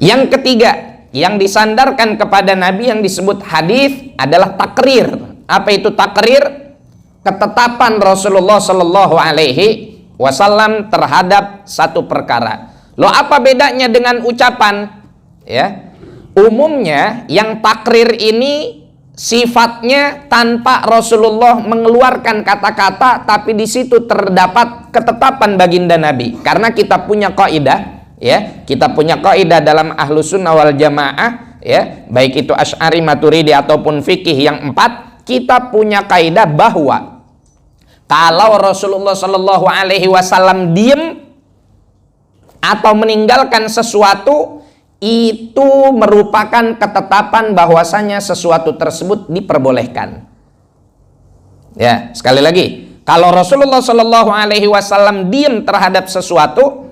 Yang ketiga, yang disandarkan kepada Nabi yang disebut hadis adalah takrir. Apa itu takrir? Ketetapan Rasulullah Shallallahu Alaihi Wasallam terhadap satu perkara. Loh, apa bedanya dengan ucapan? Ya, umumnya yang takrir ini sifatnya tanpa Rasulullah mengeluarkan kata-kata, tapi di situ terdapat ketetapan baginda Nabi. Karena kita punya kaidah, ya, kita punya kaidah dalam Ahlus Sunnah wal Jamaah, ya, baik itu Asy'ari, Maturidi ataupun fikih yang 4, kita punya kaidah bahwa kalau Rasulullah Shallallahu Alaihi Wasallam diem atau meninggalkan sesuatu, itu merupakan ketetapan bahwasanya sesuatu tersebut diperbolehkan. Ya, sekali lagi, kalau Rasulullah Shallallahu Alaihi Wasallam diem terhadap sesuatu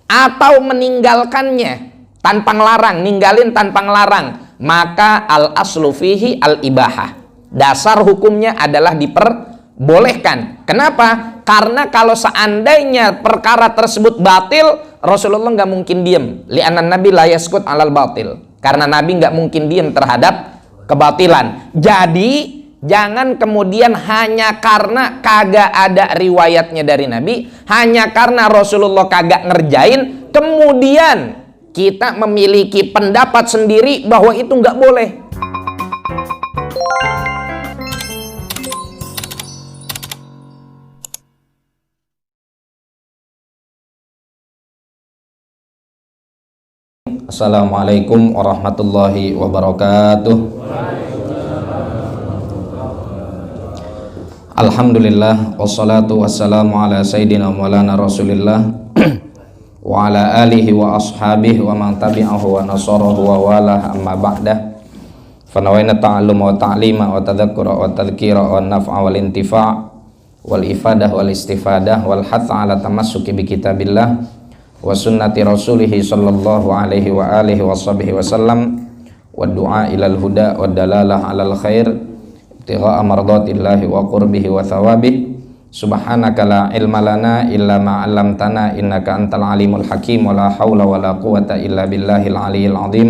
atau meninggalkannya tanpa ngelarang, ninggalin tanpa ngelarang, maka al aslu fihi al ibahah. Dasar hukumnya adalah diperbolehkan. Kenapa? Karena kalau seandainya perkara tersebut batil, Rasulullah nggak mungkin diem. Li'anna Nabi la yaskut alal batil. Karena Nabi nggak mungkin diem terhadap kebatilan. Jadi jangan kemudian hanya karena kagak ada riwayatnya dari Nabi, hanya karena Rasulullah kagak ngerjain, kemudian kita memiliki pendapat sendiri bahwa itu nggak boleh. Assalamualaikum warahmatullahi wabarakatuh. Alhamdulillah, wassalatu wassalamu ala sayyidina maulana rasulillah wa ala alihi wa ashabihi wa man tabi'ahu wa nasarahu wa walah, amma ba'dah. Fanawaina ta'alluma wa ta'lima wa tadhakkura wa tadhkira wa naf'a wal intifa' wal ifadah wal istifadah wal hatha ala tamassuki bi kitabillah wa sunnati rasulihi sallallahu alaihi wa alihi wa sahbihi wasallam wa du'a ilal huda wa dalalah alal khair ibtigha'a mardatillahi wa qurbihi wa thawabih. Subhanaka la ilma lana illa ma 'allamtana innaka antal alimul hakim wa la haula wa la quwata illa billahil aliyyil azim.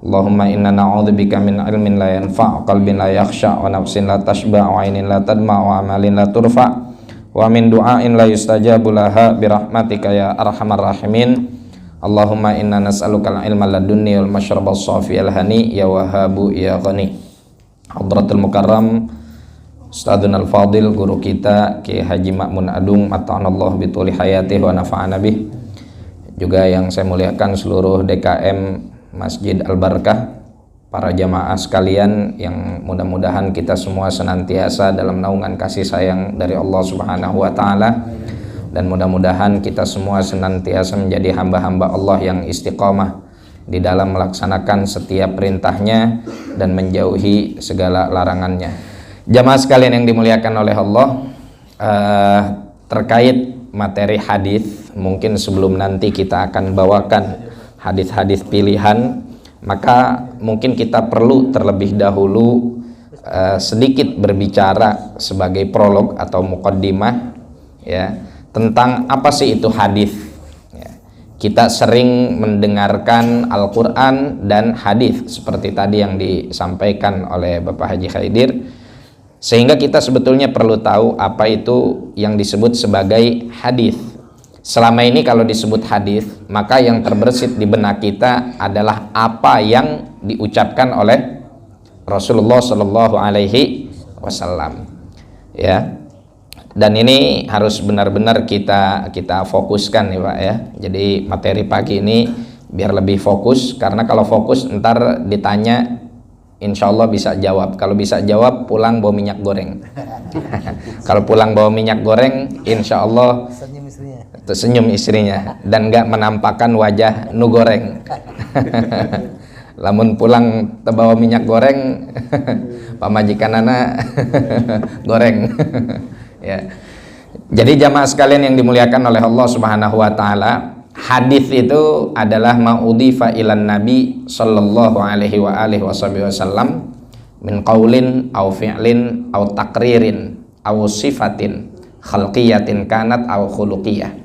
Allahumma inna na'udzubika min ilmin la yanfa', qalbin la yakhsha, wa nafsin la tashba', wa 'ainin la tadma', wa amalin la turfa', wa min du'ain la yustajabu laha birahmatika ya arhamar rahimin. Allahumma inna nas'alukal ilma ladunni wal mashrabal safi al hani ya wahabu ya ghani. Hadratul mukarram Ustadzuna al-fadil, guru kita Ki Haji Ma'mun Adung, mata'anallahu bituli hayatih wa nafa'ana bih. Juga yang saya muliakan seluruh DKM Masjid Al-Barakah, para jamaah sekalian yang mudah-mudahan kita semua senantiasa dalam naungan kasih sayang dari Allah Subhanahu wa taala, dan mudah-mudahan kita semua senantiasa menjadi hamba-hamba Allah yang istiqomah di dalam melaksanakan setiap perintahnya dan menjauhi segala larangannya. Jamaah sekalian yang dimuliakan oleh Allah, terkait materi hadis, mungkin sebelum nanti kita akan bawakan hadis-hadis pilihan, maka mungkin kita perlu terlebih dahulu sedikit berbicara sebagai prolog atau muqaddimah, ya, tentang apa sih itu hadis. Ya, kita sering mendengarkan Al-Quran dan hadis seperti tadi yang disampaikan oleh Bapak Haji Khaidir, sehingga kita sebetulnya perlu tahu apa itu yang disebut sebagai hadis. Selama ini kalau disebut hadis, maka yang terbersit di benak kita adalah apa yang diucapkan oleh Rasulullah Shallallahu Alaihi Wasallam. Ya, dan ini harus benar-benar kita fokuskan ya Pak ya. Jadi materi pagi ini biar lebih fokus, karena kalau fokus ntar ditanya insya Allah bisa jawab. Kalau bisa jawab pulang bawa minyak goreng. Kalau pulang bawa minyak goreng, insya Allah senyum istrinya dan nggak menampakkan wajah nu goreng. Lamun pulang terbawa minyak goreng, pamajikan anak goreng. Ya. Jadi jamaah sekalian yang dimuliakan oleh Allah Subhanahu wa taala, hadis itu adalah ma'udhifa ilan nabi sallallahu alaihi wa alihi wasallam min qaulin au fi'lin au takririn au sifatin khalqiyatin kanat au khuluqiyah.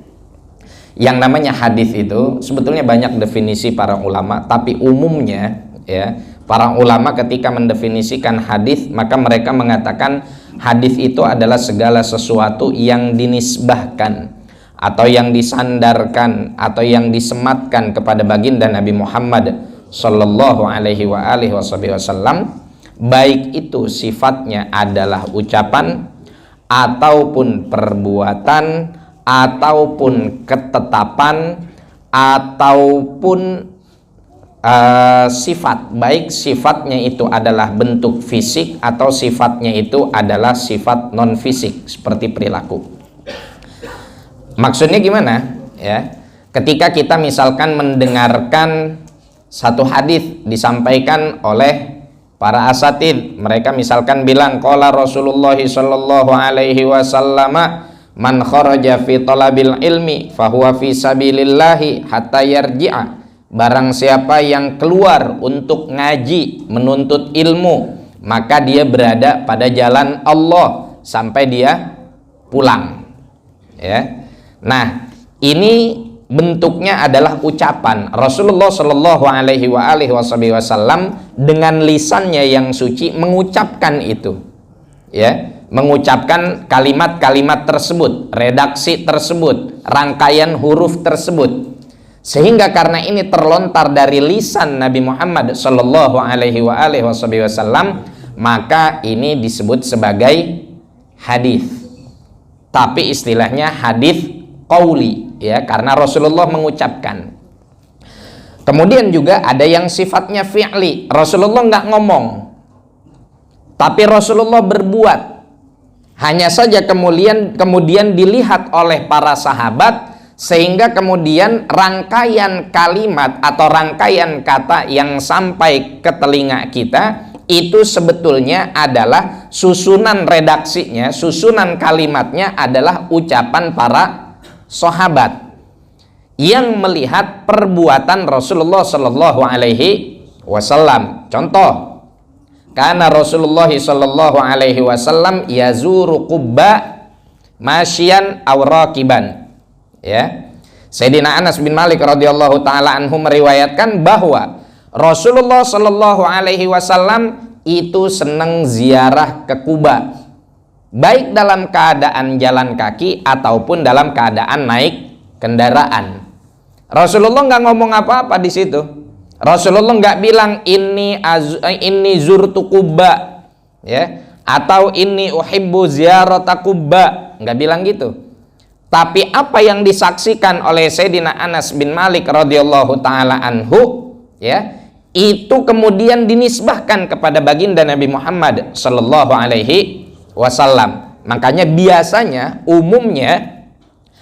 Yang namanya hadis itu sebetulnya banyak definisi para ulama, tapi umumnya ya, para ulama ketika mendefinisikan hadis maka mereka mengatakan hadis itu adalah segala sesuatu yang dinisbahkan atau yang disandarkan atau yang disematkan kepada baginda Nabi Muhammad sallallahu alaihi wasallam, baik itu sifatnya adalah ucapan ataupun perbuatan ataupun ketetapan ataupun sifat, baik sifatnya itu adalah bentuk fisik atau sifatnya itu adalah sifat non fisik seperti perilaku. Maksudnya gimana ya? Ketika kita misalkan mendengarkan satu hadis disampaikan oleh para asatid, mereka misalkan bilang qala Rasulullah sallallahu alaihi wasallam man kharaja fi talabil ilmi fahuwa fi sabilillahi hatta yarji'a. Barang siapa yang keluar untuk ngaji, menuntut ilmu, maka dia berada pada jalan Allah sampai dia pulang. Ya. Nah, ini bentuknya adalah ucapan Rasulullah Shallallahu Alaihi Wasallam dengan lisannya yang suci mengucapkan itu, ya, mengucapkan kalimat-kalimat tersebut, redaksi tersebut, rangkaian huruf tersebut, sehingga karena ini terlontar dari lisan Nabi Muhammad Shallallahu Alaihi Wasallam, maka ini disebut sebagai hadis. Tapi istilahnya hadis qauli, ya, karena Rasulullah mengucapkan. Kemudian juga ada yang sifatnya fi'li, Rasulullah nggak ngomong, tapi Rasulullah berbuat. Hanya saja kemudian dilihat oleh para sahabat, sehingga kemudian rangkaian kalimat atau rangkaian kata yang sampai ke telinga kita itu sebetulnya adalah susunan redaksinya, susunan kalimatnya adalah ucapan para sahabat yang melihat perbuatan Rasulullah Sallallahu Alaihi Wasallam. Contoh, karena Rasulullah Sallallahu Alaihi Wasallam yazuru Qubba masyian aw raqiban. Ya, Sayyidina Anas bin Malik radhiyallahu taala anhu meriwayatkan bahwa Rasulullah Sallallahu Alaihi Wasallam itu senang ziarah ke Kuba, baik dalam keadaan jalan kaki ataupun dalam keadaan naik kendaraan. Rasulullah nggak ngomong apa-apa di situ. Rasulullah nggak bilang ini zurtu Kuba, ya, atau ini uhibbu ziyarata Kuba, nggak bilang gitu. Tapi apa yang disaksikan oleh Sayyidina Anas bin Malik radhiyallahu taala anhu, ya, itu kemudian dinisbahkan kepada baginda Nabi Muhammad sallallahu alaihi wasallam. Makanya biasanya umumnya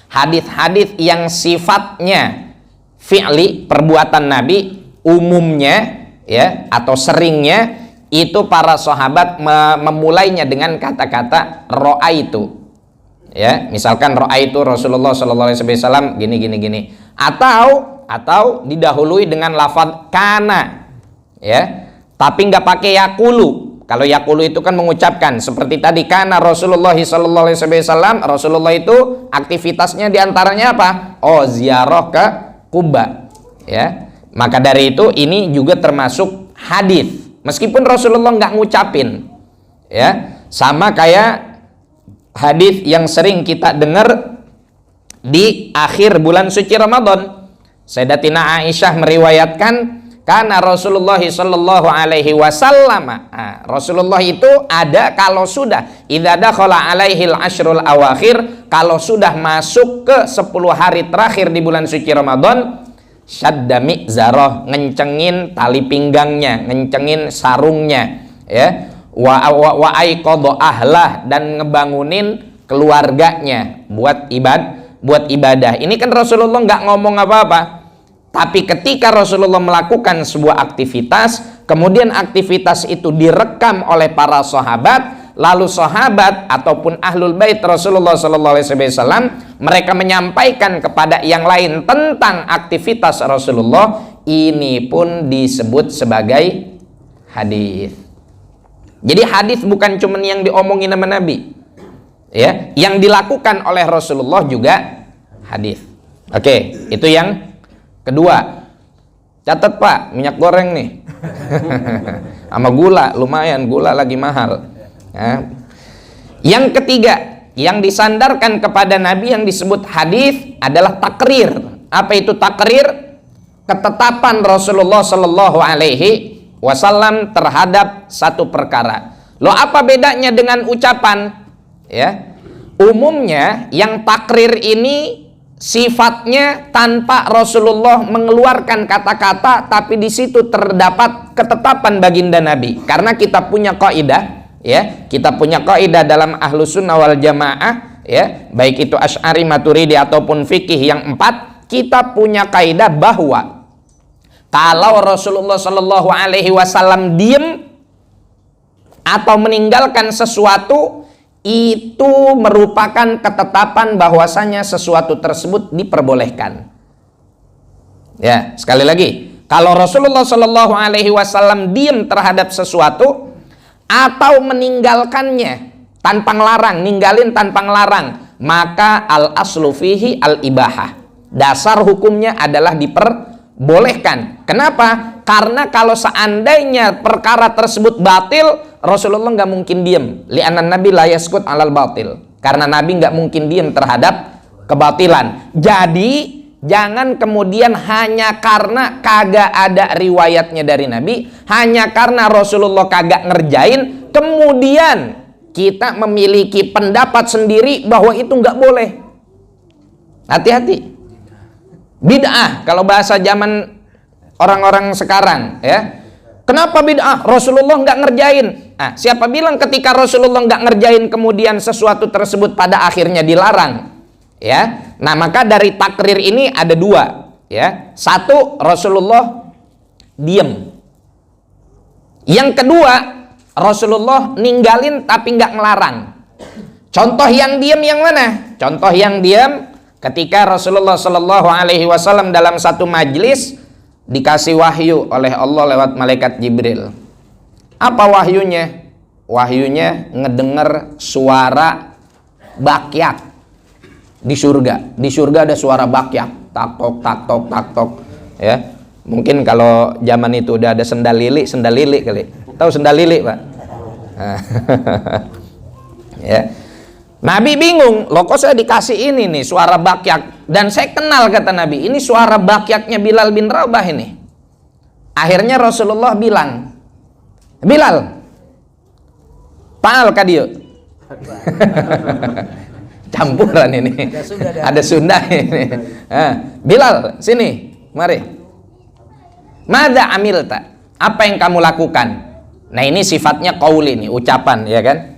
hadis-hadis yang sifatnya fi'li, perbuatan Nabi, umumnya, ya, atau seringnya itu para sahabat memulainya dengan kata-kata ra'aitu. Ya, misalkan ra'aitu Rasulullah sallallahu alaihi wasallam gini, atau didahului dengan lafaz kana, ya, tapi nggak pakai yakulu. Kalau yakulu itu kan mengucapkan seperti tadi, kana Rasulullah sallallahu alaihi wasallam, Rasulullah itu aktivitasnya diantaranya apa? Oh, ziarah ke Kuba, ya. Maka dari itu ini juga termasuk hadis, meskipun Rasulullah nggak ngucapin, ya. Sama kayak hadis yang sering kita dengar di akhir bulan suci Ramadan. Sayyidatina Aisyah meriwayatkan, karena Rasulullah sallallahu alaihi wasallam, Rasulullah itu ada kalau sudah idza dakhala alaihil asyrul awakhir, kalau sudah masuk ke 10 hari terakhir di bulan suci Ramadan, syadda mi'zarah, ngencengin tali pinggangnya, ngencengin sarungnya, ya, wa aiqadha ahlah, dan ngebangunin keluarganya buat ibadah. Ini kan Rasulullah nggak ngomong apa-apa, tapi ketika Rasulullah melakukan sebuah aktivitas, kemudian aktivitas itu direkam oleh para sahabat, lalu sahabat ataupun ahlul bait Rasulullah sallallahu alaihi wasallam mereka menyampaikan kepada yang lain tentang aktivitas Rasulullah, ini pun disebut sebagai hadis. Jadi hadis bukan cuma yang diomongin sama Nabi, ya, yang dilakukan oleh Rasulullah juga hadis. Oke, itu yang kedua. Catat Pak, minyak goreng nih. Sama gula, lumayan, gula lagi mahal. Ya. Yang ketiga, yang disandarkan kepada Nabi yang disebut hadis adalah takrir. Apa itu takrir? Ketetapan Rasulullah Shallallahu Alaihi Wasallam terhadap satu perkara. Loh, apa bedanya dengan ucapan? Ya, umumnya yang takrir ini sifatnya tanpa Rasulullah mengeluarkan kata-kata, tapi di situ terdapat ketetapan baginda Nabi. Karena kita punya kaidah, ya, kita punya kaidah dalam Ahlus Sunnah wal Jamaah, ya, baik itu Asy'ari, Maturidi ataupun fikih yang 4, kita punya kaidah bahwa kalau Rasulullah Shallallahu Alaihi Wasallam diem atau meninggalkan sesuatu, itu merupakan ketetapan bahwasanya sesuatu tersebut diperbolehkan. Ya, sekali lagi, kalau Rasulullah Shallallahu Alaihi Wasallam diem terhadap sesuatu atau meninggalkannya tanpa ngelarang, ninggalin tanpa ngelarang, maka al aslu fihi al ibahah. Dasar hukumnya adalah diperbolehkan. Kenapa? Karena kalau seandainya perkara tersebut batil, Rasulullah nggak mungkin diem. Li'anna Nabi la yaskut alal batil. Karena Nabi nggak mungkin diem terhadap kebatilan. Jadi jangan kemudian hanya karena kagak ada riwayatnya dari Nabi, hanya karena Rasulullah kagak ngerjain, kemudian kita memiliki pendapat sendiri bahwa itu nggak boleh. Hati-hati. Bid'ah kalau bahasa zaman orang-orang sekarang, ya. Kenapa bid'ah? Rasulullah nggak ngerjain. Nah, siapa bilang ketika Rasulullah nggak ngerjain kemudian sesuatu tersebut pada akhirnya dilarang? Ya, nah maka dari takrir ini ada dua. Ya, satu, Rasulullah diem. Yang kedua, Rasulullah ninggalin tapi nggak ngelarang. Contoh yang diem yang mana? Contoh yang diem ketika Rasulullah Shallallahu Alaihi Wasallam dalam satu majlis dikasih wahyu oleh Allah lewat malaikat Jibril. Apa wahyunya? Wahyunya ngedenger suara bakyak di surga. Di surga ada suara bakyak, tak tok tak tok tak tok. Ya, mungkin kalau zaman itu udah ada sendal lili kali. Tahu sendal lili, Pak? Ya. Nabi bingung, loh kok saya dikasih ini nih suara bakyak, dan saya kenal, kata Nabi, ini suara bakyaknya Bilal bin Rabah ini. Akhirnya Rasulullah bilang, Bilal, Paal kadio. Campuran ini. Ada Sunda ini. Bilal, sini, mari. Mada amilta? Apa yang kamu lakukan? Nah, ini sifatnya qauli nih, ucapan, ya kan?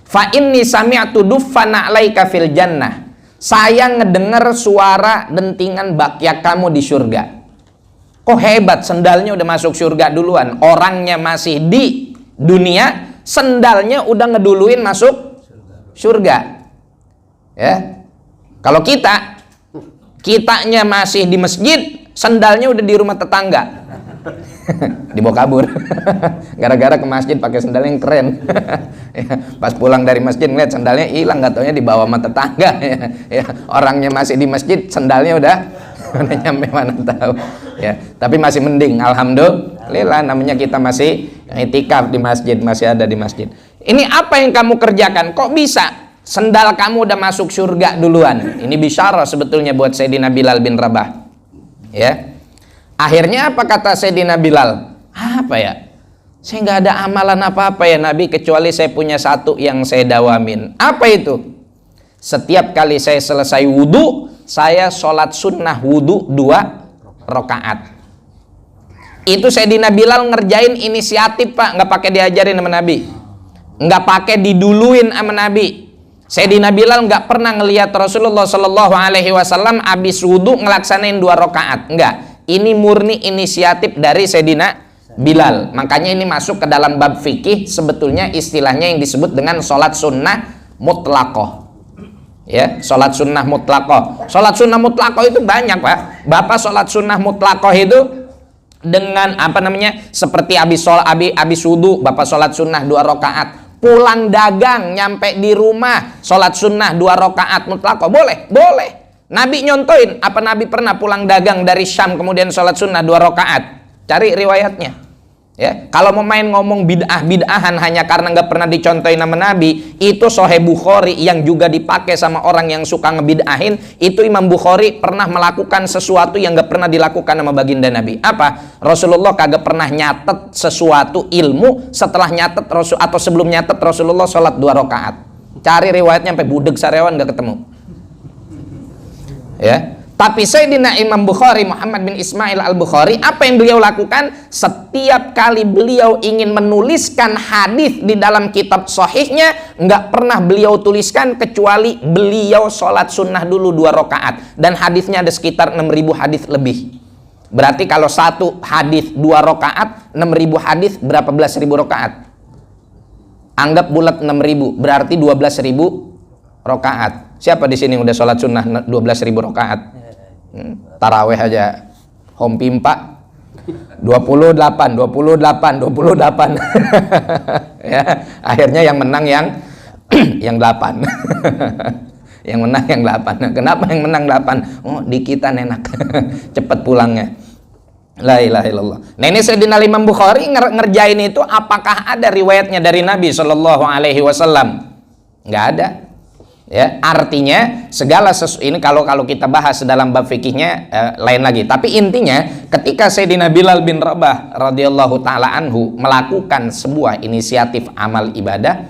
Fa inni sami'tu duffan 'alaika fil jannah. Saya ngedengar suara dentingan bakyak kamu di surga. Kok hebat, sendalnya udah masuk surga duluan. Orangnya masih di dunia, sendalnya udah ngeduluin masuk surga. Ya. Kalau kitanya masih di masjid, sendalnya udah di rumah tetangga. Dibawa kabur. Gara-gara ke masjid pakai sendal yang keren. Pas pulang dari masjid ngeliat sendalnya hilang, nggak taunya dibawa sama tetangga. Ya, orangnya masih di masjid, sendalnya udah nyampe mana tahu. Ya, tapi masih mending, alhamdulillah, namanya kita masih itikaf di masjid, masih ada di masjid. Ini apa yang kamu kerjakan? Kok bisa sendal kamu udah masuk surga duluan? Ini bisyarah sebetulnya buat Sayyidina Bilal bin Rabah. Ya. Akhirnya apa kata Sayyidina Bilal? Apa ya? Saya nggak ada amalan apa-apa ya Nabi, kecuali saya punya satu yang saya dawamin. Apa itu? Setiap kali saya selesai wudhu, saya sholat sunnah wudhu 2 rakaat. Itu Sayyidina Bilal ngerjain inisiatif, Pak, nggak pakai diajarin sama Nabi, nggak pakai diduluin sama Nabi. Sayyidina Bilal nggak pernah ngelihat Rasulullah Shallallahu Alaihi Wasallam abis wudhu ngelaksanain 2 rakaat, enggak. Ini murni inisiatif dari Sayyidina Bilal. Makanya ini masuk ke dalam bab fikih, sebetulnya istilahnya yang disebut dengan sholat sunnah mutlaqoh. Ya, sholat sunnah mutlaqoh. Sholat sunnah mutlaqoh itu banyak, Pak. Bapak sholat sunnah mutlaqoh itu dengan apa namanya? Seperti abis wudu, Bapak sholat sunnah 2 rakaat. Pulang dagang, nyampe di rumah, sholat sunnah 2 rakaat mutlaqoh. Boleh, boleh. Nabi nyontoin. Apa Nabi pernah pulang dagang dari Syam kemudian sholat sunnah 2 rakaat? Cari riwayatnya. Ya, kalau mau main ngomong bid'ahan hanya karena nggak pernah dicontohin nama Nabi, itu Sahih Bukhari yang juga dipakai sama orang yang suka ngebid'ahin. Itu Imam Bukhari pernah melakukan sesuatu yang nggak pernah dilakukan sama baginda Nabi. Apa? Rasulullah kagak pernah nyatet sesuatu ilmu setelah nyatet atau sebelum nyatet Rasulullah sholat 2 rakaat. Cari riwayatnya sampai budeg sarewan nggak ketemu. Ya. Tapi Sayyidina Imam Bukhari, Muhammad bin Ismail al-Bukhari, apa yang beliau lakukan? Setiap kali beliau ingin menuliskan hadis di dalam kitab sahihnya, nggak pernah beliau tuliskan kecuali beliau sholat sunnah dulu 2 rakaat. Dan hadisnya ada sekitar 6.000 hadis lebih. Berarti kalau satu hadis 2 rakaat, 6.000 hadis berapa belas ribu rakaat? Anggap bulat 6.000, berarti 12.000 rakaat. Siapa di sini udah sholat sunnah 12.000 rakaat? Taraweh aja home pimpa 28 ya, akhirnya yang menang yang 8 yang menang yang 8. Kenapa yang menang 8? Oh, di kita enak cepet pulangnya. La ilaha illallah. Nah, ini Sayyidina Imam Bukhari ngerjain itu, apakah ada riwayatnya dari Nabi Shallallahu Alaihi Wasallam? Nggak ada. Ya, artinya segala sesuatu ini kalau kita bahas dalam bab fikihnya lain lagi. Tapi intinya ketika Sayyidina Bilal bin Rabah radhiyallahu taala anhu melakukan sebuah inisiatif amal ibadah,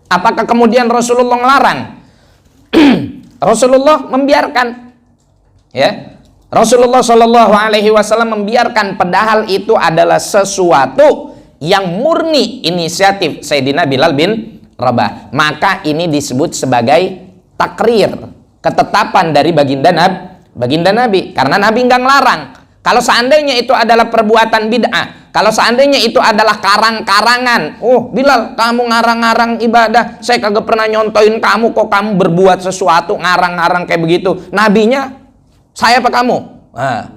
apakah kemudian Rasulullah melarang? Rasulullah membiarkan. Ya, Rasulullah Shallallahu Alaihi Wasallam membiarkan, padahal itu adalah sesuatu yang murni inisiatif Sayyidina Bilal bin Rabah. Maka ini disebut sebagai takrir, ketetapan dari baginda Nabi, karena Nabi nggak ngelarang. Kalau seandainya itu adalah perbuatan bid'ah, kalau seandainya itu adalah karang-karangan, oh Bilal kamu ngarang-ngarang ibadah, saya kagak pernah nyontoin kamu, kok kamu berbuat sesuatu ngarang-ngarang kayak begitu, nabinya saya apa kamu? Nah,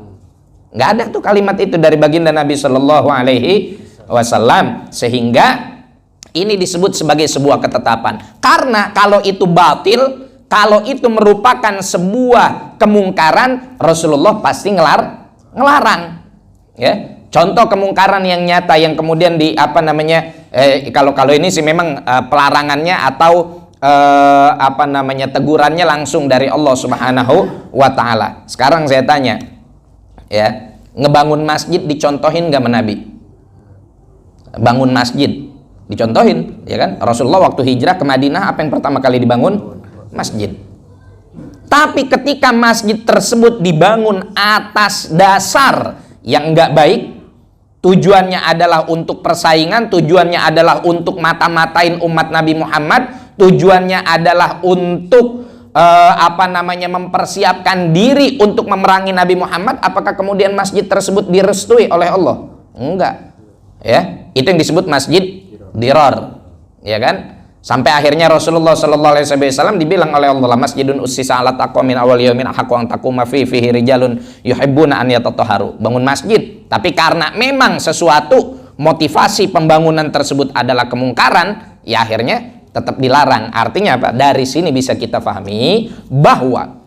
nggak ada tuh kalimat itu dari baginda Nabi Shallallahu Alaihi Wasallam, sehingga ini disebut sebagai sebuah ketetapan. Karena kalau itu batil, kalau itu merupakan sebuah kemungkaran, Rasulullah pasti ngelarang. Ya, contoh kemungkaran yang nyata yang kemudian kalau ini sih memang pelarangannya atau tegurannya langsung dari Allah Subhanahu wa taala. Sekarang saya tanya, ya, ngebangun masjid dicontohin nggak Nabi? Bangun masjid dicontohin, ya kan? Rasulullah waktu hijrah ke Madinah, apa yang pertama kali dibangun? Masjid. Tapi ketika masjid tersebut dibangun atas dasar yang enggak baik, tujuannya adalah untuk persaingan, tujuannya adalah untuk mata-matain umat Nabi Muhammad, tujuannya adalah untuk mempersiapkan diri untuk memerangi Nabi Muhammad, apakah kemudian masjid tersebut direstui oleh Allah? Enggak. Ya, itu yang disebut masjid dirar, ya kan? Sampai akhirnya Rasulullah Sallallahu Alaihi Wasallam dibilang oleh Allah, masjidun ussisa ala taqwa min awal yaumin haqqu an taquma fihi rijalun yuhibbuna an yatatahharu. Bangun masjid, tapi karena memang sesuatu motivasi pembangunan tersebut adalah kemungkaran, ya akhirnya tetap dilarang. Artinya apa? Dari sini bisa kita pahami bahwa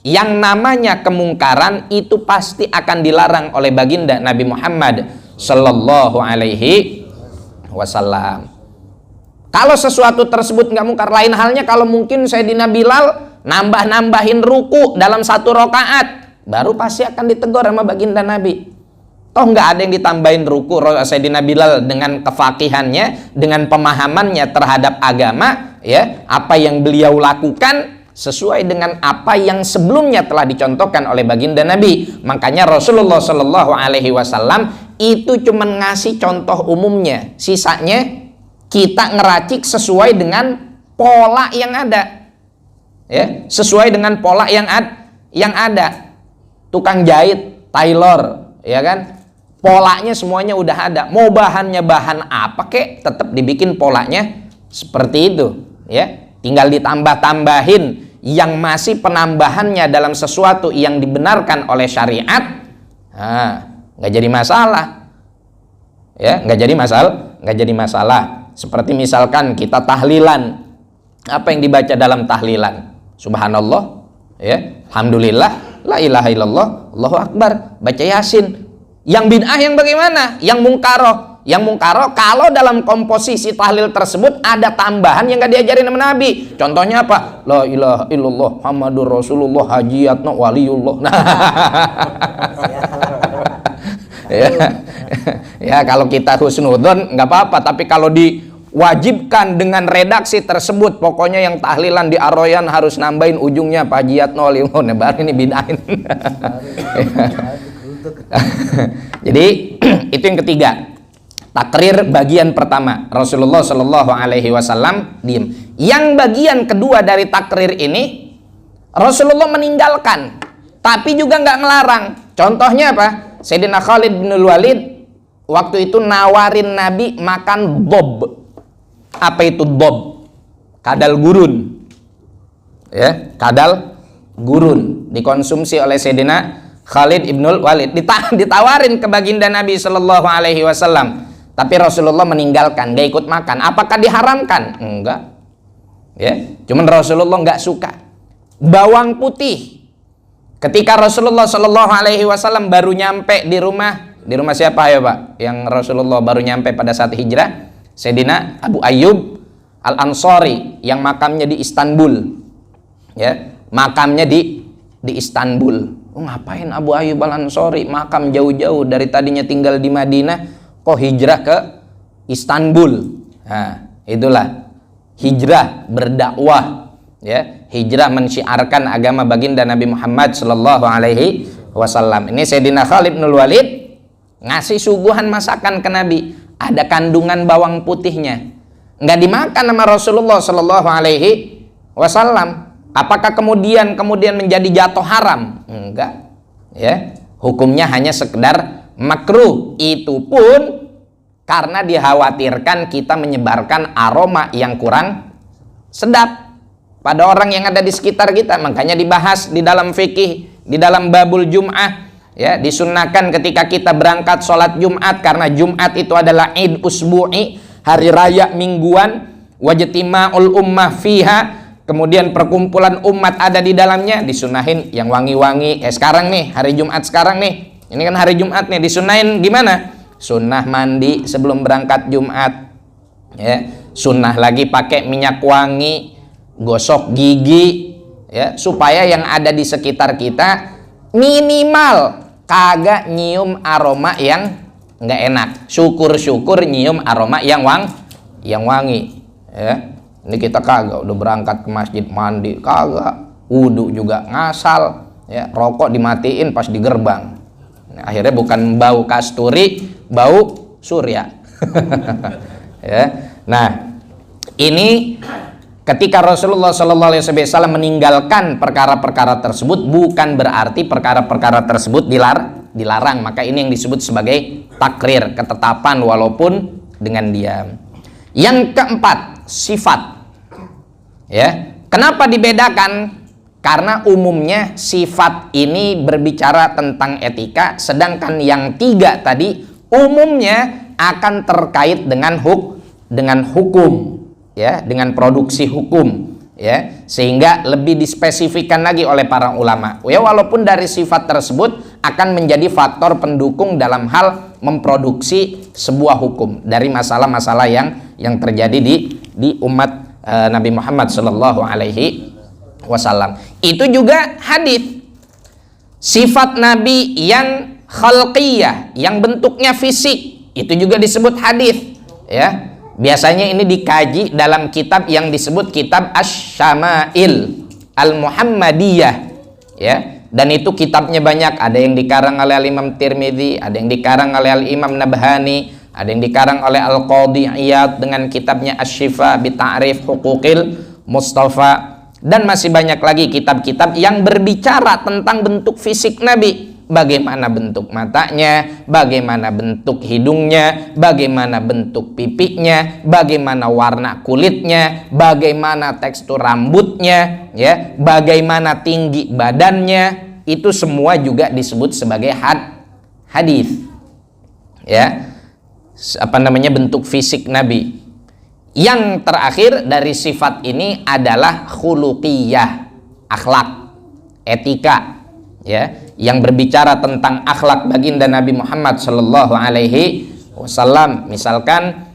yang namanya kemungkaran itu pasti akan dilarang oleh baginda Nabi Muhammad Sallallahu Alaihi Wasallam. Kalau sesuatu tersebut nggak mungkar, lain halnya kalau mungkin Sayyidina Bilal nambah-nambahin ruku dalam 1 rakaat, baru pasti akan ditegur sama baginda Nabi. Toh nggak ada yang ditambahin ruku. Sayyidina Bilal dengan kefakihannya, dengan pemahamannya terhadap agama, ya, apa yang beliau lakukan sesuai dengan apa yang sebelumnya telah dicontohkan oleh baginda Nabi. Makanya Rasulullah Shallallahu Alaihi Wasallam itu cuma ngasih contoh umumnya, sisanya kita ngeracik sesuai dengan pola yang ada, ya, sesuai dengan pola yang ada. Tukang jahit, tailor, ya kan, polanya semuanya udah ada. Mau bahannya bahan apa kek, tetap dibikin polanya seperti itu, ya. Tinggal ditambah-tambahin yang masih penambahannya dalam sesuatu yang dibenarkan oleh syariat, nggak jadi masalah, ya, nggak jadi masalah. Seperti misalkan kita tahlilan, apa yang dibaca dalam tahlilan? Subhanallah, Ya, alhamdulillah, la ilaha illallah, Allahu akbar, baca Yasin. Yang bid'ah yang bagaimana? Yang mungkaroh. Yang mungkaroh kalau dalam komposisi tahlil tersebut ada tambahan yang gak diajarin sama Nabi. Contohnya apa? La ilaha illallah Muhammadur Rasulullah hajiyatna waliyullah. Nah. Ya. Ya, kalau kita husnudzon nggak apa-apa, tapi kalau diwajibkan dengan redaksi tersebut, pokoknya yang tahlilan di Aroyan harus nambahin ujungnya hajiyatna waliyullah. Baru ini bid'ahin. Jadi itu yang ketiga. Takrir bagian pertama, Rasulullah Shallallahu Alaihi Wasallam diem. Yang bagian kedua dari takrir ini, Rasulullah meninggalkan, tapi juga nggak ngelarang. Contohnya apa? Sayyidina Khalid bin Walid waktu itu nawarin Nabi makan dob. Apa itu dob? Kadal gurun. Ya, kadal gurun dikonsumsi oleh Sayyidina Khalid ibn Walid. Ditawarin ke baginda Nabi Shallallahu Alaihi Wasallam. Tapi Rasulullah meninggalkan, gak ikut makan. Apakah diharamkan? Enggak. Ya, cuman Rasulullah nggak suka. Bawang putih. Ketika Rasulullah Shallallahu Alaihi Wasallam baru nyampe di rumah siapa ya Pak? Yang Rasulullah baru nyampe pada saat hijrah, Sayyidina Abu Ayyub Al-Ansari yang makamnya di Istanbul. Ya, makamnya di Istanbul. Oh, ngapain Abu Ayyub Al-Ansari makam jauh-jauh dari tadinya tinggal di Madinah? Kok hijrah ke Istanbul? Nah, itulah hijrah berdakwah, ya, hijrah mensyiarkan agama baginda Nabi Muhammad Sallallahu Alaihi Wasallam. Ini Sayyidina Khalid bin Walid ngasih suguhan masakan ke Nabi, ada kandungan bawang putihnya, nggak dimakan sama Rasulullah Sallallahu Alaihi Wasallam. Apakah kemudian menjadi jatuh haram? Enggak, ya, hukumnya hanya sekedar makruh, itu pun karena dikhawatirkan kita menyebarkan aroma yang kurang sedap pada orang yang ada di sekitar kita. Makanya dibahas di dalam fikih, di dalam babul Jum'ah, ya, disunnahkan ketika kita berangkat sholat Jumat, karena Jumat itu adalah id usbu'i, hari raya mingguan, wajtima'ul ummah fiha, kemudian perkumpulan umat ada di dalamnya, disunahin yang wangi-wangi. Sekarang nih, hari Jumat sekarang nih, ini kan hari Jumat nih, disunahin gimana? Sunnah mandi sebelum berangkat Jumat, ya. Sunnah lagi pakai minyak wangi, gosok gigi, ya, supaya yang ada di sekitar kita minimal kagak nyium aroma yang nggak enak. Syukur-syukur nyium aroma yang wangi, ya. Ini kita kagak, udah berangkat ke masjid mandi kagak, wudhu juga ngasal, ya, rokok dimatiin pas di gerbang. Nah, akhirnya bukan bau kasturi, bau surya. Ya. Nah, ini ketika Rasulullah Sallallahu Alaihi Wasallam meninggalkan perkara-perkara tersebut, bukan berarti perkara-perkara tersebut dilarang. Maka ini yang disebut sebagai takrir, ketetapan walaupun dengan diam. Yang keempat, sifat. Ya, kenapa dibedakan? Karena umumnya sifat ini berbicara tentang etika, sedangkan yang tiga tadi umumnya akan terkait dengan hukum, ya, dengan produksi hukum, ya, sehingga lebih dispesifikkan lagi oleh para ulama. Ya, walaupun dari sifat tersebut akan menjadi faktor pendukung dalam hal memproduksi sebuah hukum dari masalah-masalah yang terjadi di umat Nabi Muhammad Sallallahu Alaihi Wasallam. Itu juga hadis. Sifat Nabi yang khalqiyah, yang bentuknya fisik, itu juga disebut hadis, ya. Biasanya ini dikaji dalam kitab yang disebut kitab Asy-Syama'il Al-Muhammadiyah, ya. Dan itu kitabnya banyak, ada yang dikarang oleh Al-Imam Tirmidzi, ada yang dikarang oleh Al-Imam Nabhani, ada yang dikarang oleh Al-Qadhi Iyad dengan kitabnya Asy-Syifa bi Ta'rif Huquqil Mustafa, dan masih banyak lagi kitab-kitab yang berbicara tentang bentuk fisik Nabi. Bagaimana bentuk matanya, bagaimana bentuk hidungnya, bagaimana bentuk pipinya, bagaimana warna kulitnya, bagaimana tekstur rambutnya, ya, bagaimana tinggi badannya. Itu semua juga disebut sebagai hadis. Ya. Bentuk fisik Nabi. Yang terakhir dari sifat ini adalah khuluqiyah, akhlak. etika, ya, yang berbicara tentang akhlak baginda Nabi Muhammad sallallahu alaihi wasallam. Misalkan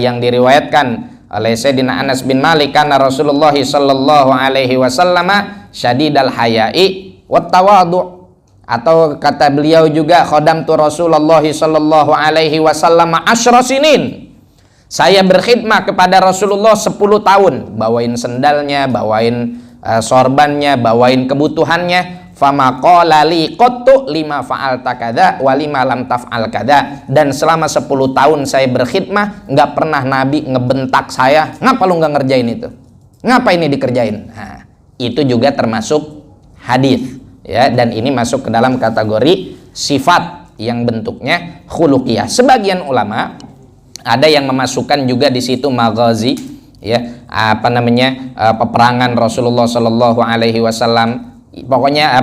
yang diriwayatkan oleh Sayyidina Anas bin Malik, karena Rasulullah sallallahu alaihi wasallam syadidal haya'i wat tawadu', atau kata beliau juga khadamtu Rasulullah sallallahu alaihi wasallam 10 sinin. Saya berkhidmat kepada Rasulullah 10 tahun, bawain sendalnya, bawain sorbannya, bawain kebutuhannya. Fama qala li qattu lima fa'alta kadza wa lima lam taf'al kadza. Dan selama 10 tahun saya berkhidmah, nggak pernah Nabi ngebentak saya, ngapa lu nggak ngerjain itu, ngapa ini dikerjain. Nah, itu juga termasuk hadis, ya, dan ini masuk ke dalam kategori sifat yang bentuknya khuluqiyah. Sebagian ulama ada yang memasukkan juga di situ maghazi, ya, peperangan Rasulullah Shallallahu Alaihi Wasallam. Pokoknya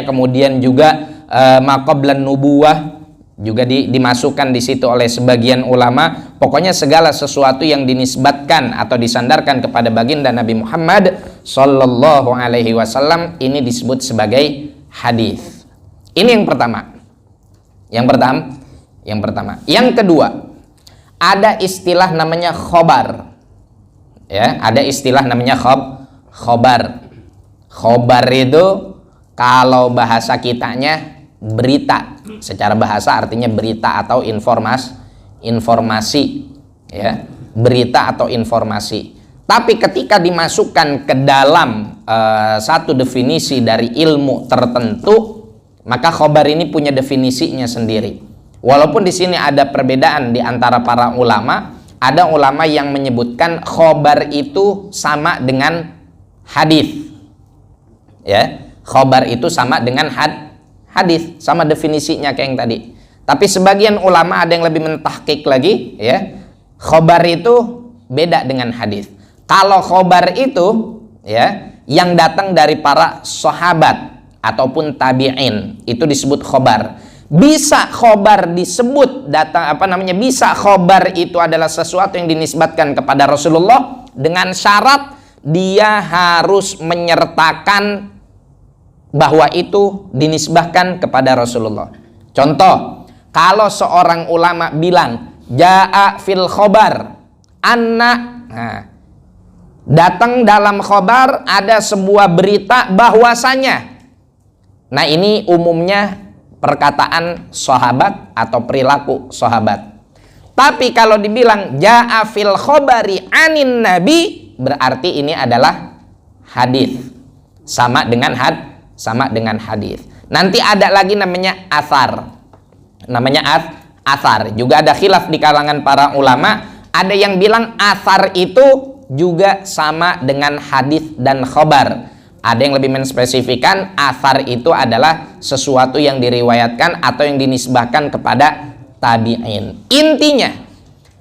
kemudian juga maqablan nubuwah juga dimasukkan di situ oleh sebagian ulama. Pokoknya segala sesuatu yang dinisbatkan atau disandarkan kepada baginda Nabi Muhammad Shallallahu Alaihi Wasallam ini disebut sebagai hadis. Ini yang pertama. Yang kedua, ada istilah namanya khobar. Ya, ada istilah namanya khobar. Khobar itu kalau bahasa kitanya berita. Secara bahasa artinya berita atau informasi, ya, berita atau informasi. Tapi ketika dimasukkan ke dalam satu definisi dari ilmu tertentu, maka khobar ini punya definisinya sendiri. Walaupun di sini ada perbedaan di antara para ulama, ada ulama yang menyebutkan khobar itu sama dengan hadis. Ya, khobar itu sama dengan hadis, sama definisinya kayak yang tadi. Tapi sebagian ulama ada yang lebih mentahqiq lagi, ya. Khobar itu beda dengan hadis. Kalau khobar itu, ya, yang datang dari para sahabat ataupun tabi'in, itu disebut khobar. Bisa khobar disebut bisa khobar itu adalah sesuatu yang dinisbatkan kepada Rasulullah dengan syarat dia harus menyertakan bahwa itu dinisbahkan kepada Rasulullah. Contoh, kalau seorang ulama bilang ja'a fil khobar anna, datang dalam khobar ada sebuah berita bahwasanya. Nah, ini umumnya perkataan sahabat atau perilaku sahabat. Tapi kalau dibilang ja'a fil khobari anin nabi, berarti ini adalah hadis, sama dengan hadis. Nanti ada lagi namanya athar. Athar. Juga ada khilaf di kalangan para ulama. Ada yang bilang athar itu juga sama dengan hadis dan khobar. Ada yang lebih menspesifikkan athar itu adalah sesuatu yang diriwayatkan atau yang dinisbahkan kepada tabi'in. Intinya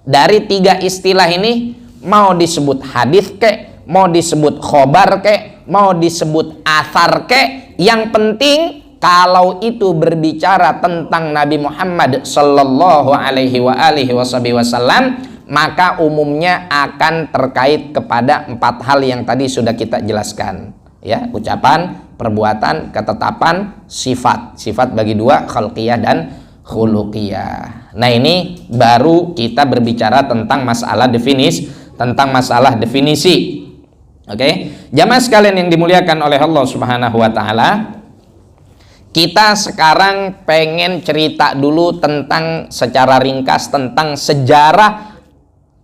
dari 3 istilah ini, mau disebut hadis kek, mau disebut khobar kek, mau disebut athar kek, yang penting kalau itu berbicara tentang Nabi Muhammad Sallallahu Alaihi Wasallam, maka umumnya akan terkait kepada 4 hal yang tadi sudah kita jelaskan, ya, ucapan, perbuatan, ketetapan, sifat bagi 2, khalqiyah dan khuluqiyah. Nah, ini baru kita berbicara tentang masalah definisi. Oke, jamaah sekalian yang dimuliakan oleh Allah Subhanahu wa taala, kita sekarang pengen cerita dulu tentang secara ringkas tentang sejarah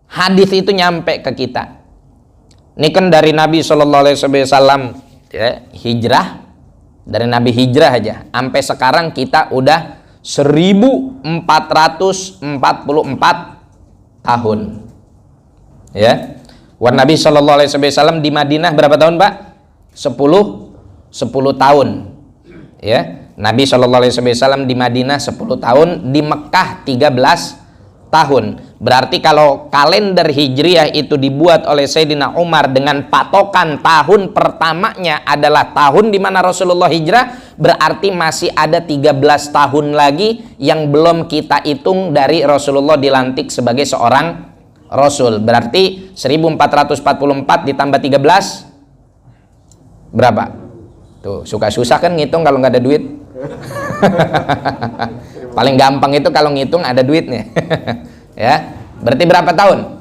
hadis itu nyampe ke kita. Ini kan dari Nabi Shallallahu Alaihi Wasallam, ya, hijrah, dari Nabi hijrah aja sampai sekarang kita udah 1444 tahun, ya. Wan Nabi Shallallahu Alaihi Wasallam di Madinah berapa tahun, Pak? 10 tahun, ya. Nabi Shallallahu Alaihi Wasallam di Madinah 10 tahun, di Mekah 13 tahun. Berarti kalau kalender hijriah itu dibuat oleh Sayyidina Umar dengan patokan tahun pertamanya adalah tahun di mana Rasulullah hijrah, berarti masih ada 13 tahun lagi yang belum kita hitung dari Rasulullah dilantik sebagai seorang Rasul. Berarti 1444 ditambah 13 berapa? Tuh, suka susah kan ngitung kalau nggak ada duit. Paling gampang itu kalau ngitung ada duitnya. Ya, berarti berapa tahun?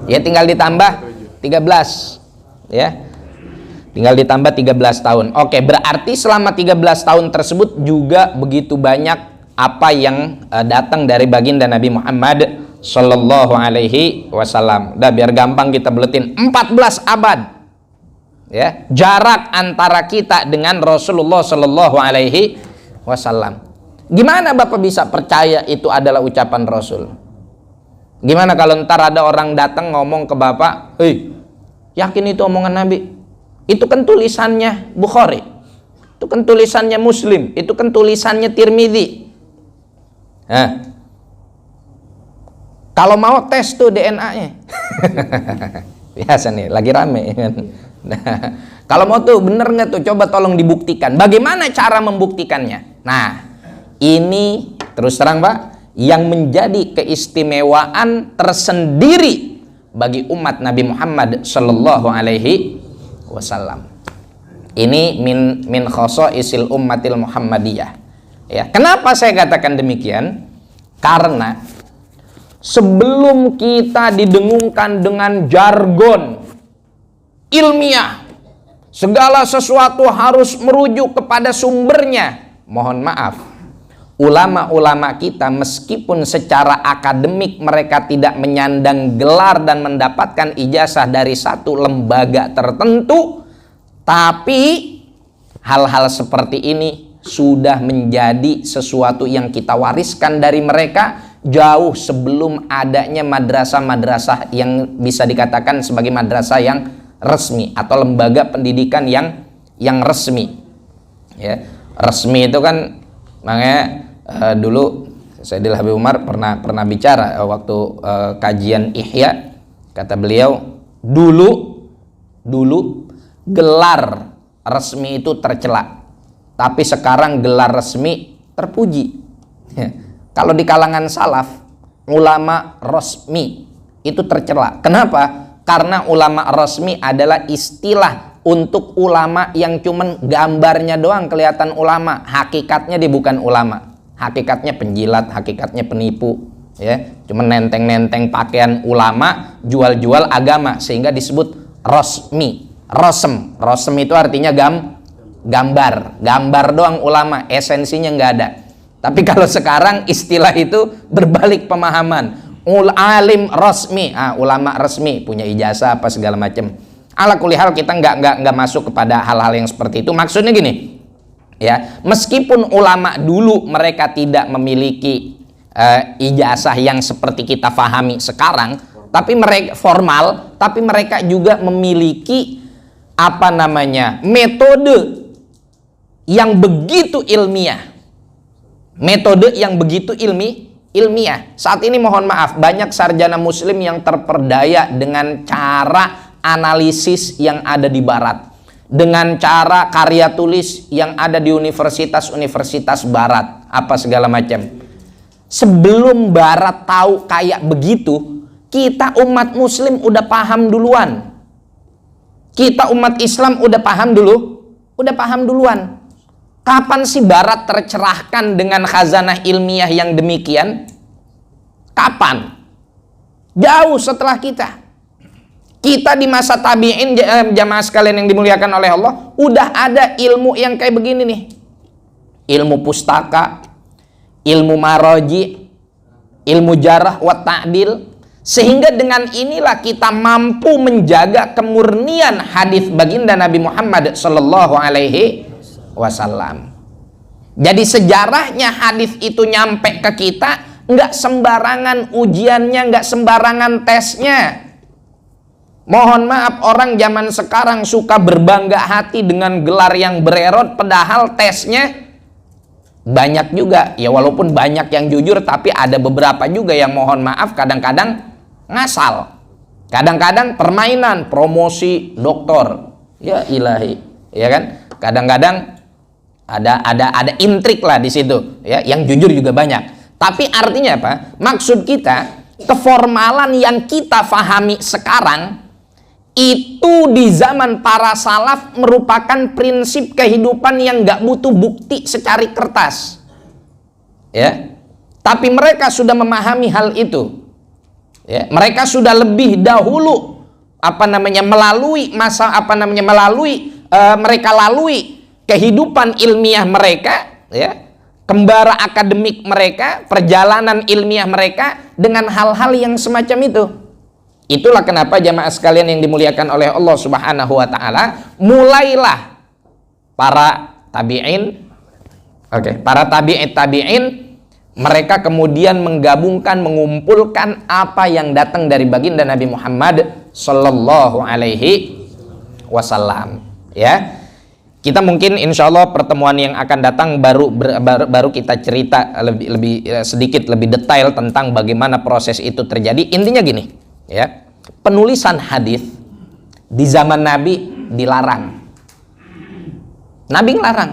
Ya tinggal ditambah 13. Ya. Tinggal ditambah 13 tahun. Oke, berarti selama 13 tahun tersebut juga begitu banyak apa yang datang dari baginda Nabi Muhammad Sallallahu Alaihi Wasallam. Udah biar gampang kita beletin, 14 abad ya jarak antara kita dengan Rasulullah Sallallahu Alaihi Wasallam. Gimana Bapak bisa percaya itu adalah ucapan Rasul? Gimana kalau ntar ada orang datang ngomong ke Bapak, yakin itu omongan Nabi? Itu kan tulisannya Bukhari, itu kan tulisannya Muslim, itu kan tulisannya Tirmidzi. Nah, kalau mau tes tuh DNA-nya. Biasa nih, lagi rame kan. Nah, kalau mau tuh bener nggak tuh, coba tolong dibuktikan. Bagaimana cara membuktikannya? Nah, ini terus terang Pak, yang menjadi keistimewaan tersendiri bagi umat Nabi Muhammad Sallallahu Alaihi Wasallam. Ini min khosaisil ummatil Muhammadiyah. Ya, kenapa saya katakan demikian? Karena sebelum kita didengungkan dengan jargon ilmiah, segala sesuatu harus merujuk kepada sumbernya. Mohon maaf, ulama-ulama kita meskipun secara akademik mereka tidak menyandang gelar dan mendapatkan ijazah dari satu lembaga tertentu, tapi hal-hal seperti ini sudah menjadi sesuatu yang kita wariskan dari mereka jauh sebelum adanya madrasah-madrasah yang bisa dikatakan sebagai madrasah yang resmi atau lembaga pendidikan yang resmi. Ya, resmi itu kan makanya dulu Sayyidil Habib Umar pernah bicara waktu kajian Ihya, kata beliau, dulu gelar resmi itu tercela, tapi sekarang gelar resmi terpuji. Ya. Kalau di kalangan salaf, ulama resmi itu tercela. Kenapa? Karena ulama resmi adalah istilah untuk ulama yang cuman gambarnya doang kelihatan ulama, hakikatnya dia bukan ulama. Hakikatnya penjilat, hakikatnya penipu, ya. Cuman nenteng-nenteng pakaian ulama, jual-jual agama, sehingga disebut resmi. Rosem itu artinya gambar doang ulama, esensinya nggak ada. Tapi kalau sekarang istilah itu berbalik pemahaman. Alim resmi, ulama resmi, punya ijazah apa segala macam. Ala kulli hal kita nggak masuk kepada hal-hal yang seperti itu. Maksudnya gini, ya, meskipun ulama dulu mereka tidak memiliki ijazah yang seperti kita fahami sekarang, tapi mereka formal, tapi mereka juga memiliki metode yang begitu ilmiah. Metode yang begitu ilmiah. Saat ini mohon maaf, banyak sarjana muslim yang terperdaya dengan cara analisis yang ada di barat, dengan cara karya tulis yang ada di universitas-universitas barat, apa segala macam. Sebelum barat tahu kayak begitu, kita umat muslim udah paham duluan. Kita umat Islam udah paham duluan. Kapan sih barat tercerahkan dengan khazanah ilmiah yang demikian? Kapan? Jauh setelah kita. Kita di masa tabi'in, jamaah sekalian yang dimuliakan oleh Allah, udah ada ilmu yang kayak begini nih. Ilmu pustaka, ilmu maraji, ilmu jarah wa ta'dil. Sehingga dengan inilah kita mampu menjaga kemurnian hadis baginda Nabi Muhammad Sallallahu Alaihi Wasallam. Jadi sejarahnya hadis itu nyampe ke kita, nggak sembarangan ujiannya, nggak sembarangan tesnya. Mohon maaf, orang zaman sekarang suka berbangga hati dengan gelar yang bererot, padahal tesnya banyak juga. Ya walaupun banyak yang jujur, tapi ada beberapa juga yang mohon maaf kadang-kadang ngasal. Kadang-kadang permainan, promosi doktor. Ya ilahi, ya kan? Kadang-kadang ada intrik lah di situ, ya, yang jujur juga banyak. Tapi artinya apa? Maksud kita, keformalan yang kita fahami sekarang itu di zaman para salaf merupakan prinsip kehidupan yang nggak butuh bukti secari kertas, ya. Tapi mereka sudah memahami hal itu, ya. Mereka sudah lebih dahulu mereka lalui kehidupan ilmiah mereka, ya, kembara akademik mereka, perjalanan ilmiah mereka dengan hal-hal yang semacam itu. Itulah kenapa jamaah sekalian yang dimuliakan oleh Allah Subhanahu wa taala, mulailah para tabi'in, para tabi'in, mereka kemudian menggabungkan, mengumpulkan apa yang datang dari baginda Nabi Muhammad sallallahu alaihi wasallam, ya. Kita mungkin insya Allah pertemuan yang akan datang baru kita cerita sedikit lebih detail tentang bagaimana proses itu terjadi. Intinya gini, ya, penulisan hadis di zaman Nabi dilarang. Nabi ngelarang.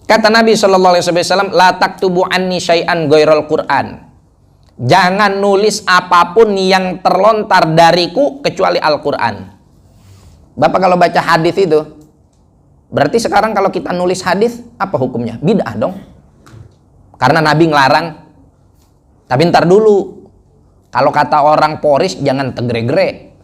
Kata Nabi Shallallahu Alaihi Wasallam, la taktubu anni syai'an ghairal Quran. Jangan nulis apapun yang terlontar dariku kecuali Al-Quran. Bapak kalau baca hadis itu, berarti sekarang kalau kita nulis hadis apa hukumnya? Bid'ah dong. Karena Nabi ngelarang. Tapi ntar dulu, kalau kata orang poris jangan tegre-gere.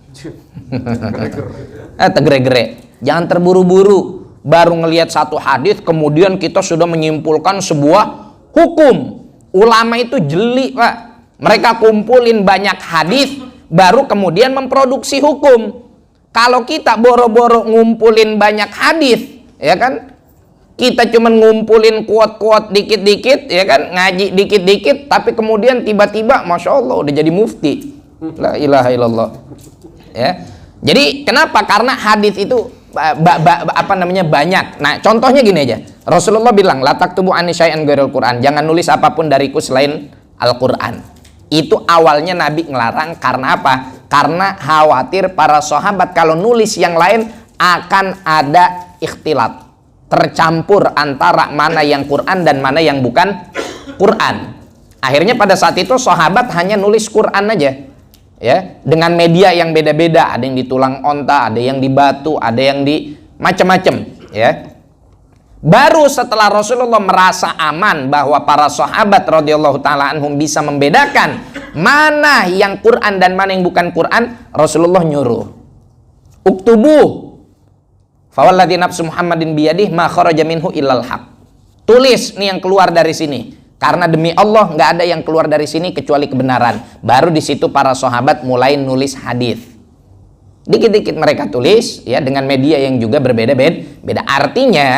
Tegre-gere. Jangan terburu-buru. Baru ngelihat satu hadis kemudian kita sudah menyimpulkan sebuah hukum. Ulama itu jeli, Pak. Mereka kumpulin banyak hadis baru kemudian memproduksi hukum. Kalau kita boro-boro ngumpulin banyak hadis, ya kan? Kita cuma ngumpulin quote-quote dikit-dikit, ya kan? Ngaji dikit-dikit, tapi kemudian tiba-tiba Masya Allah udah jadi mufti. La ilaha illallah. Ya. Jadi kenapa? Karena hadis itu banyak. Nah, contohnya gini aja. Rasulullah bilang, la taktubu anni syai'an ghairil Quran. Jangan nulis apapun dariku selain Al-Quran. Itu awalnya Nabi ngelarang karena apa? Karena khawatir para sahabat kalau nulis yang lain akan ada ikhtilat, tercampur antara mana yang Quran dan mana yang bukan Quran. Akhirnya pada saat itu sahabat hanya nulis Quran aja, ya, dengan media yang beda-beda. Ada yang di tulang onta, ada yang di batu, ada yang di macam-macam, ya. Baru setelah Rasulullah merasa aman bahwa para sahabat radhiyallahu taala anhum bisa membedakan mana yang Quran dan mana yang bukan Quran, Rasulullah nyuruh, uktubu fawalladzi nafsu Muhammadin biyadih ma kharaja minhu illal haq. Tulis nih yang keluar dari sini, karena demi Allah nggak ada yang keluar dari sini kecuali kebenaran. Baru di situ para sahabat mulai nulis hadis. Dikit-dikit mereka tulis, ya, dengan media yang juga berbeda-beda. Artinya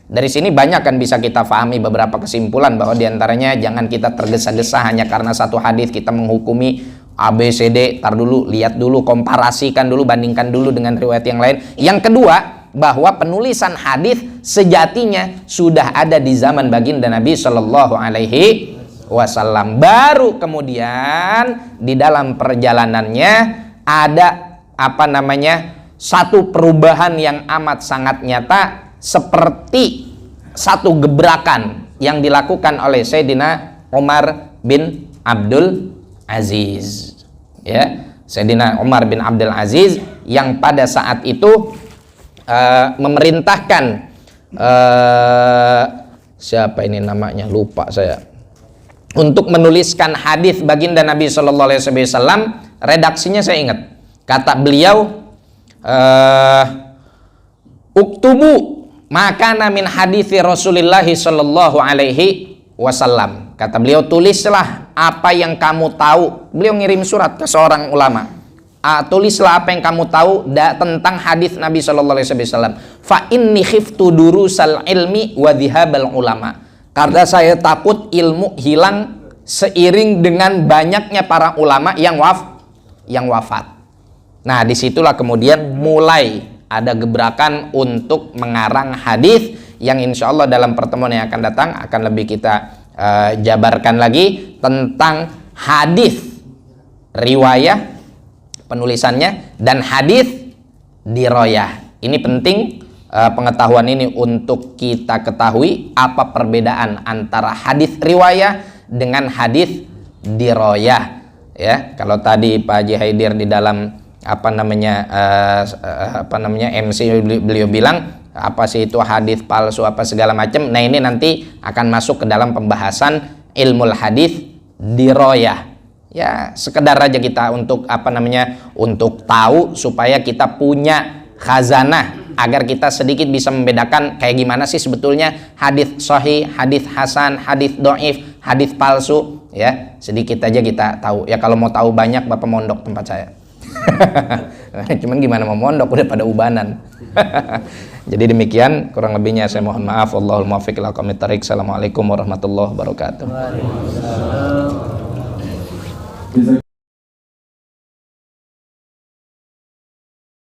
dari sini banyak kan bisa kita pahami beberapa kesimpulan, bahwa diantaranya jangan kita tergesa-gesa hanya karena satu hadis kita menghukumi A, B, C, D. Tar dulu, lihat dulu, komparasikan dulu, bandingkan dulu dengan riwayat yang lain. Yang kedua, bahwa penulisan hadis sejatinya sudah ada di zaman baginda Nabi Shallallahu Alaihi Wasallam. Baru kemudian di dalam perjalanannya ada satu perubahan yang amat sangat nyata, seperti satu gebrakan yang dilakukan oleh Sayyidina Umar bin Abdul Aziz, ya, Sayyidina Umar bin Abdul Aziz yang pada saat itu memerintahkan siapa ini namanya, lupa saya, untuk menuliskan hadis baginda Nabi Shallallahu Alaihi Wasallam. Redaksinya saya ingat, kata beliau, uktubu makana min hadithi Rasulillahi Shallallahu Alaihi Wasallam. Kata beliau, tulislah apa yang kamu tahu. Beliau ngirim surat ke seorang ulama. Tulislah apa yang kamu tahu tentang hadis Nabi Shallallahu Alaihi Wasallam. Fa inni khiftu durusal ilmi wa dhihabal ulama. Karena saya takut ilmu hilang seiring dengan banyaknya para ulama yang wafat. Nah, disitulah kemudian mulai ada gebrakan untuk mengarang hadis yang insya Allah dalam pertemuan yang akan datang akan lebih kita jabarkan lagi tentang hadis riwayah penulisannya dan hadis diroyah. Ini penting pengetahuan ini untuk kita ketahui apa perbedaan antara hadis riwayah dengan hadis diroyah. Ya, kalau tadi Pak Haji Haidir di dalam apa namanya MC beliau bilang apa sih itu hadis palsu apa segala macam. Nah ini nanti akan masuk ke dalam pembahasan ilmul hadis diroyah. Ya sekedar aja kita untuk apa namanya untuk tahu supaya kita punya khazanah agar kita sedikit bisa membedakan kayak gimana sih sebetulnya hadis sahih, hadis hasan, hadis dhaif, hadis palsu. Ya sedikit aja kita tahu. Ya kalau mau tahu banyak Bapak mondok tempat saya. Cuman gimana mau mondok udah pada ubanan. Jadi demikian kurang lebihnya saya mohon maaf. Wallahul muwaffiq ila aqwamit thariq. Assalamualaikum warahmatullahi wabarakatuh.